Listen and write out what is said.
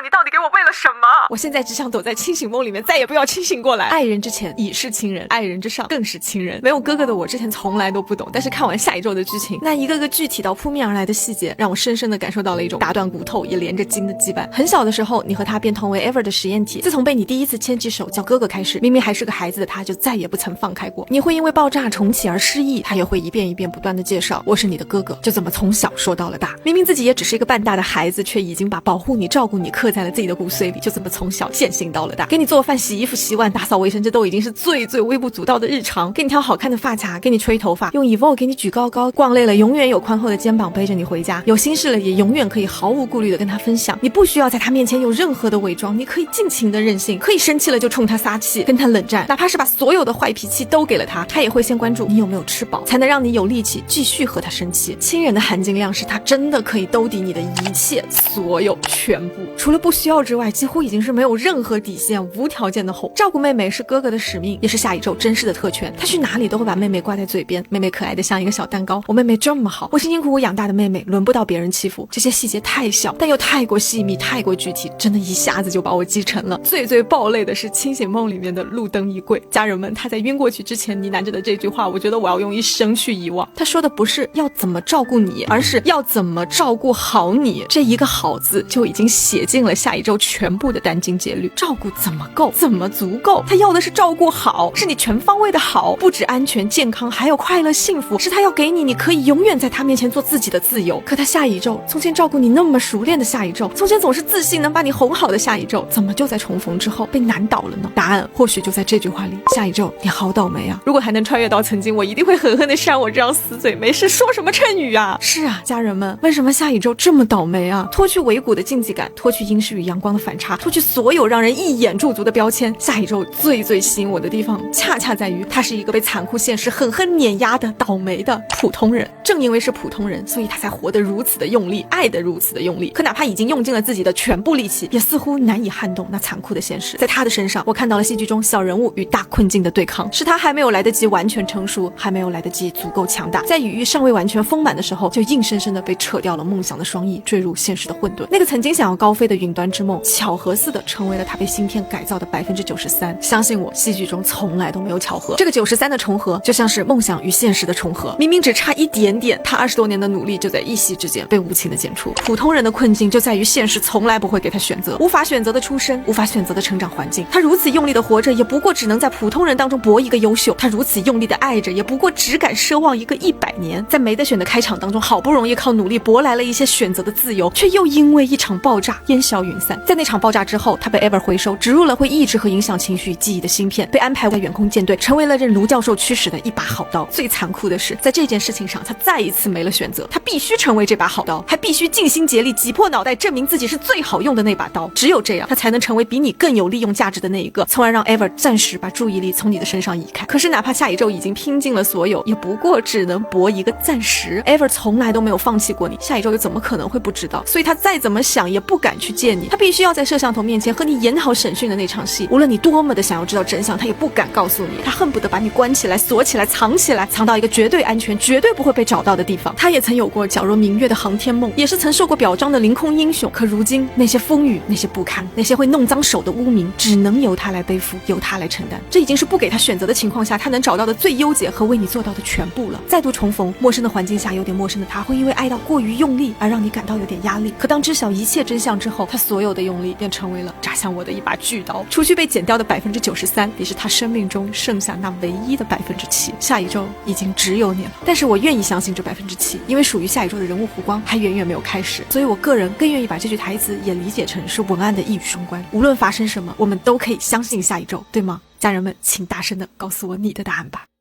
你到底给我为了什么？我现在只想躲在清醒梦里面，再也不要清醒过来。爱人之前已是亲人，爱人之上更是亲人。没有哥哥的我之前从来都不懂，但是看完下一周的剧情，那一个个具体到扑面而来的细节，让我深深的感受到了一种打断骨头也连着筋的羁绊。很小的时候，你和他便同为 Ever 的实验体，自从被你第一次牵起手叫哥哥开始，明明还是个孩子的他就再也不曾放开过。你会因为爆炸重启而失忆，他也会一遍一遍不断的介绍我是你的哥哥，就这么从小说到了大。明明自己也只是一个半大的孩子，却已经把保护你照顾你刻在了自己的骨髓里，就这么从小践行到了大。给你做饭洗衣服洗碗打扫卫生，这都已经是最微不足道的日常。给你挑好看的发卡，给你吹头发，用 Evo 给你举高高，逛累了永远有宽厚的肩膀背着你回家，有心事了也永远可以毫无顾虑的跟他分享。你不需要在他面前有任何的伪装，你可以尽情的任性，可以生气了就冲他撒气，跟他冷战，哪怕是把所有的坏脾气都给了他，他也会先关注你有没有吃饱，才能让你有力气继续和他生气。亲人的含金量是他真的可以兜底你的一切所有全部，除了不需要之外，几乎已经是没有任何底线，无条件的哄。照顾妹妹是哥哥的使命，也是下一周真实的特权。他去哪里都会把妹妹挂在嘴边，妹妹可爱的像一个小蛋糕。我妹妹这么好，我辛辛苦苦养大的妹妹轮不到别人欺负。这些细节太小，但又太过细密，太过具体，真的一下子就把我击沉了。最爆泪的是清醒梦里面的路灯一跪，家人们，他在晕过去之前呢喃着的这句话，我觉得我要用一生去遗忘。他说的不是要怎么照顾你，而是要怎么照顾好你。这一个好字就已经写进了下一周全部的殚精竭虑。照顾怎么够，怎么足够？他要的是照顾好，是你全方位的好，不止安全健康，还有快乐幸福，是他要给你，你可以永远在他面前做自己的自由。可他下一周，从前照顾你那么熟练的下一周，从前总是自信能把你哄好的下一周，怎么就在重逢之后被难倒了呢？答案或许就在这句话里。下一周你好倒霉啊！如果还能穿越到曾经，我一定会狠狠地扇我这张死嘴，没事说什么谶语啊。是啊，家人们，为什么下一周这么倒霉啊？脱去尾骨的竞技感，脱去阴湿与阳光的反差，脱去所有让人一眼驻足的标签，下一周最吸引我的地方恰恰在于他是一个被残酷现实狠狠碾压的倒霉的普通人。正因为是普通人，所以他才活得如此的用力，爱得如此的用力。可哪怕已经用尽了自己的全部力气，也似乎难以撼动那残酷的现实。在他的身上，我看到了戏剧中小人物与大困境的对抗，是他还没有来得及完全成熟，还没有来得及足够强大，在羽翼尚未完全丰满的时候，就硬生生的被扯掉了梦想的双翼，坠入现实的混沌。那个曾经想要高飞的云端之梦，巧合似的成为了他被芯片改造的93%。相信我，戏剧中从来都没有巧合。这个93的重合，就像是梦想与现实的重合，明明只差一点点，他20多年的努力就在一夕之间被无情的剪除。普通人的困境就在于现实从来不会给他选择，无法选择的出身，无法选择的成长环境。他如此用力的活着，也不过只能在普通人当中搏一个优秀；他如此用力的爱着，也不过只敢奢望一个100年。在没得选的开场当中，好不容易靠努力博来了一些选择的自由，却又因为一场爆炸烟消云散。在那场爆炸之后，他被 Ever 回收，植入了会抑制和影响情绪记忆的芯片，被安排在远空舰队，成为了任卢教授驱使的一把好刀。最残酷的是，在这件事情上，他再一次没了选择，他必须成为这把好刀，还必须尽心竭力挤破脑袋证明自己是最好用的那把刀。只有这样，他才能成为比你更有利用价值的那一个，从而让 Ever 暂时把注意力从你的身上移开。可是哪怕下一周已经拼尽了所有，也不过只能搏一个暂时。 Ever 从来都没有放弃过你，下一周又怎么可能会不知道？所以他再怎么想也不敢去见你，他必须要在摄像头面前和你演好审讯的那场戏。无论你多么的想要知道真相，他也不敢告诉你，他恨不得把你关起来锁起来藏起来，藏到一个绝对安全绝对不会被找到的地方。他也曾有过皎若明月的航天梦，也是曾受过表彰的凌空英雄，可如今那些风雨，那些不堪，那些会弄脏手的污名，只能由他来背负，由他来承担。这已经是不给他选择的情况下他能找到的最优解和为你做到的全部了。再度重逢，陌生的环境下有点陌生的他，会因为爱到过于用力而让你感到有点压力。可当知晓一切真相之后，他所有的用力便成为了扎向我的一把巨刀。除去被剪掉的93%，也是他生命中剩下那唯一的7%。下一周已经只有你了，但是我愿意相信这7%，因为属于下一周的人物弧光还远远没有开始，所以我个人更愿意把这句台词也理解成是文案的一语双关。无论发生什么，我们都可以相信下一周，对吗？家人们，请大声的告诉我你的答案吧。